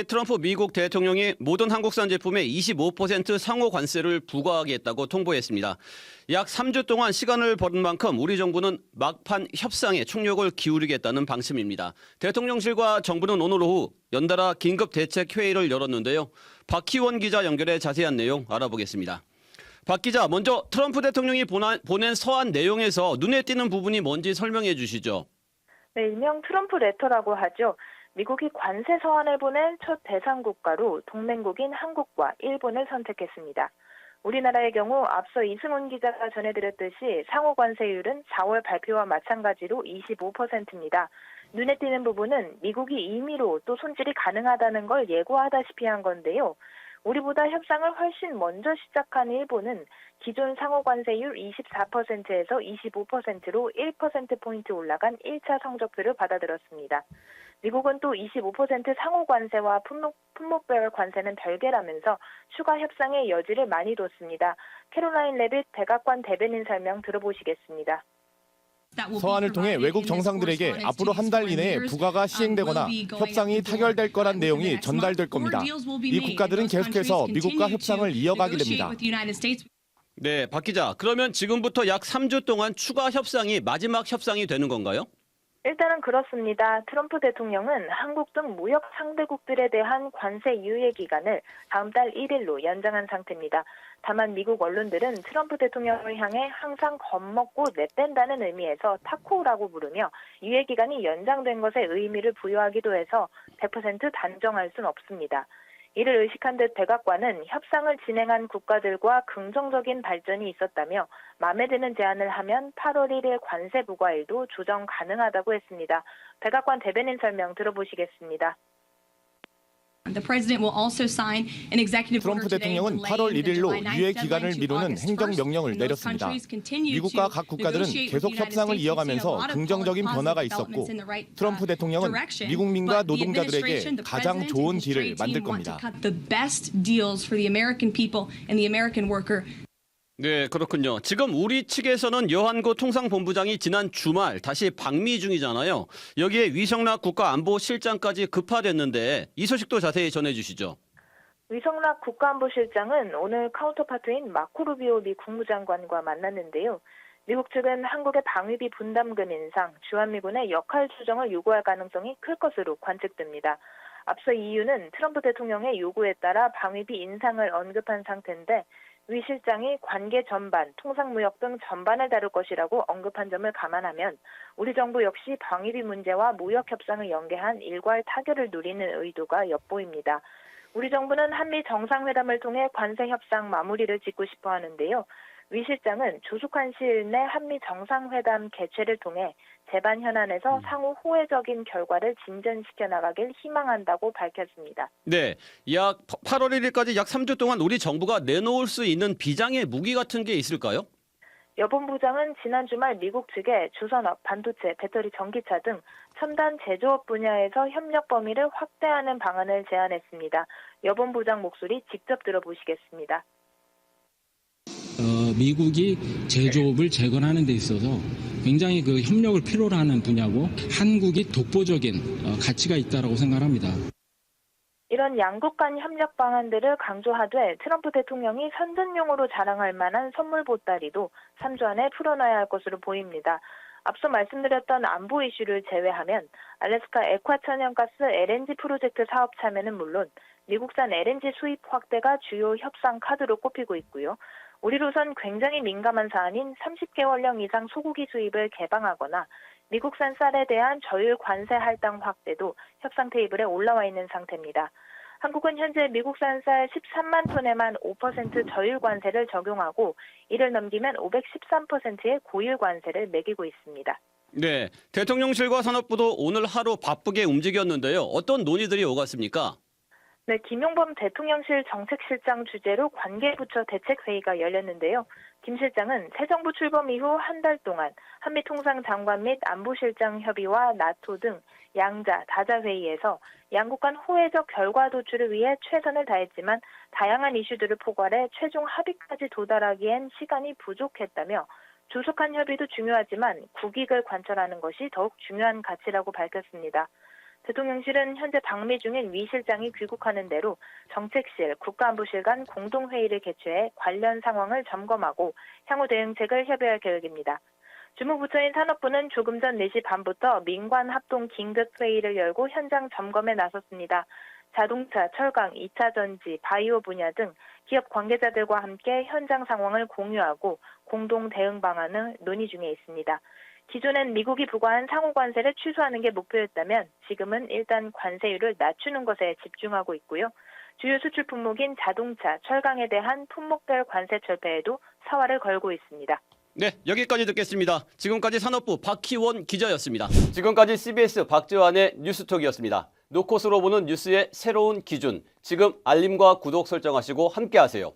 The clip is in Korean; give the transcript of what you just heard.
트럼프 미국 대통령이 모든 한국산 제품에 25% 상호 관세를 부과하겠다고 통보했습니다. 약 3주 동안 시간을 벌은 만큼 우리 정부는 막판 협상에 총력을 기울이겠다는 방침입니다. 대통령실과 정부는 오늘 오후 연달아 긴급 대책 회의를 열었는데요. 박희원 기자 연결해 자세한 내용 알아보겠습니다. 박 기자, 먼저 트럼프 대통령이 보낸 서한 내용에서 눈에 띄는 부분이 뭔지 설명해 주시죠. 네, 일명 트럼프 레터라고 하죠. 미국이 관세 서한을 보낸 첫 대상 국가로 동맹국인 한국과 일본을 선택했습니다. 우리나라의 경우 앞서 이승훈 기자가 전해드렸듯이 상호 관세율은 4월 발표와 마찬가지로 25%입니다. 눈에 띄는 부분은 미국이 임의로 또 손질이 가능하다는 걸 예고하다시피 한 건데요. 우리보다 협상을 훨씬 먼저 시작한 일본은 기존 상호 관세율 24%에서 25%로 1%포인트 올라간 1차 성적표를 받아들였습니다. 미국은 또 25% 상호 관세와 품목별 관세는 별개라면서 추가 협상의 여지를 많이 뒀습니다. 캐롤라인 레빗 백악관 대변인 설명 들어보시겠습니다. 서한을 통해 외국 정상들에게 앞으로 한 달 이내에 부과가 시행되거나 협상이 타결될 거란 내용이 전달될 겁니다. 이 국가들은 계속해서 미국과 협상을 이어가게 됩니다. 네, 박 기자. 그러면 지금부터 약 3주 동안 추가 협상이 마지막 협상이 되는 건가요? 일단은 그렇습니다. 트럼프 대통령은 한국 등 무역 상대국들에 대한 관세 유예 기간을 다음 달 1일로 연장한 상태입니다. 다만 미국 언론들은 트럼프 대통령을 향해 항상 겁먹고 내뺀다는 의미에서 타코라고 부르며 유예 기간이 연장된 것에 의미를 부여하기도 해서 100% 단정할 순 없습니다. 이를 의식한 듯 백악관은 협상을 진행한 국가들과 긍정적인 발전이 있었다며 마음에 드는 제안을 하면 8월 1일 관세 부과일도 조정 가능하다고 했습니다. 백악관 대변인 설명 들어보시겠습니다. 트럼프 대통령은 8월 1일로 유예 기간을 미루는 행정명령을 내렸습니다. 미국과 각 국가들은 계속 협상을 이어가면서 긍정적인 변화가 있었고 트럼프 대통령은 미국민과 노동자들에게 가장 좋은 딜을 만들 겁니다. 네, 그렇군요. 지금 우리 측에서는 여한고 통상본부장이 지난 주말 다시 방미 중이잖아요. 여기에 위성락 국가안보실장까지 급파됐는데 이 소식도 자세히 전해주시죠. 위성락 국가안보실장은 오늘 카운터파트인 마코 루비오 미 국무장관과 만났는데요. 미국 측은 한국의 방위비 분담금 인상, 주한미군의 역할 조정을 요구할 가능성이 클 것으로 관측됩니다. 앞서 EU는 트럼프 대통령의 요구에 따라 방위비 인상을 언급한 상태인데 위 실장이 관계 전반, 통상무역 등 전반을 다룰 것이라고 언급한 점을 감안하면 우리 정부 역시 방위비 문제와 무역 협상을 연계한 일괄 타결을 노리는 의도가 엿보입니다. 우리 정부는 한미 정상회담을 통해 관세 협상 마무리를 짓고 싶어 하는데요. 위 실장은 조속한 시일 내 한미 정상회담 개최를 통해 재반 현안에서 상호 호혜적인 결과를 진전시켜 나가길 희망한다고 밝혔습니다. 네, 약 8월 1일까지 약 3주 동안 우리 정부가 내놓을 수 있는 비장의 무기 같은 게 있을까요? 여본부장은 지난 주말 미국 측에 주산업, 반도체, 배터리, 전기차 등 첨단 제조업 분야에서 협력 범위를 확대하는 방안을 제안했습니다. 여본부장 목소리 직접 들어보시겠습니다. 미국이 제조업을 재건하는 데 있어서 굉장히 그 협력을 필요로 하는 분야고 한국이 독보적인 가치가 있다고 생각합니다. 이런 양국 간 협력 방안들을 강조하되 트럼프 대통령이 선전용으로 자랑할 만한 선물 보따리도 3주 안에 풀어놔야 할 것으로 보입니다. 앞서 말씀드렸던 안보 이슈를 제외하면 알래스카 액화 천연가스 LNG 프로젝트 사업 참여는 물론 미국산 LNG 수입 확대가 주요 협상 카드로 꼽히고 있고요. 우리로선 굉장히 민감한 사안인 30개월령 이상 소고기 수입을 개방하거나 미국산 쌀에 대한 저율 관세 할당 확대도 협상 테이블에 올라와 있는 상태입니다. 한국은 현재 미국산 쌀 13만 톤에만 5% 저율 관세를 적용하고 이를 넘기면 513%의 고율 관세를 매기고 있습니다. 네, 대통령실과 산업부도 오늘 하루 바쁘게 움직였는데요. 어떤 논의들이 오갔습니까? 네, 김용범 대통령실 정책실장 주재로 관계부처 대책회의가 열렸는데요. 김 실장은 새 정부 출범 이후 한 달 동안 한미통상장관 및 안보실장 협의와 나토 등 양자, 다자 회의에서 양국 간 호혜적 결과 도출을 위해 최선을 다했지만 다양한 이슈들을 포괄해 최종 합의까지 도달하기엔 시간이 부족했다며 조속한 협의도 중요하지만 국익을 관철하는 것이 더욱 중요한 가치라고 밝혔습니다. 대통령실은 현재 방미 중인 위 실장이 귀국하는 대로 정책실, 국가안보실 간 공동회의를 개최해 관련 상황을 점검하고 향후 대응책을 협의할 계획입니다. 주무부처인 산업부는 조금 전 4시 반부터 민관 합동 긴급회의를 열고 현장 점검에 나섰습니다. 자동차, 철강, 2차 전지, 바이오 분야 등 기업 관계자들과 함께 현장 상황을 공유하고 공동 대응 방안을 논의 중에 있습니다. 기존엔 미국이 부과한 상호 관세를 취소하는 게 목표였다면 지금은 일단 관세율을 낮추는 것에 집중하고 있고요. 주요 수출 품목인 자동차, 철강에 대한 품목별 관세 철폐에도 사활을 걸고 있습니다. 네, 여기까지 듣겠습니다. 지금까지 산업부 박희원 기자였습니다. 지금까지 CBS 박지환의 뉴스톡이었습니다. 노컷으로 보는 뉴스의 새로운 기준. 지금 알림과 구독 설정하시고 함께하세요.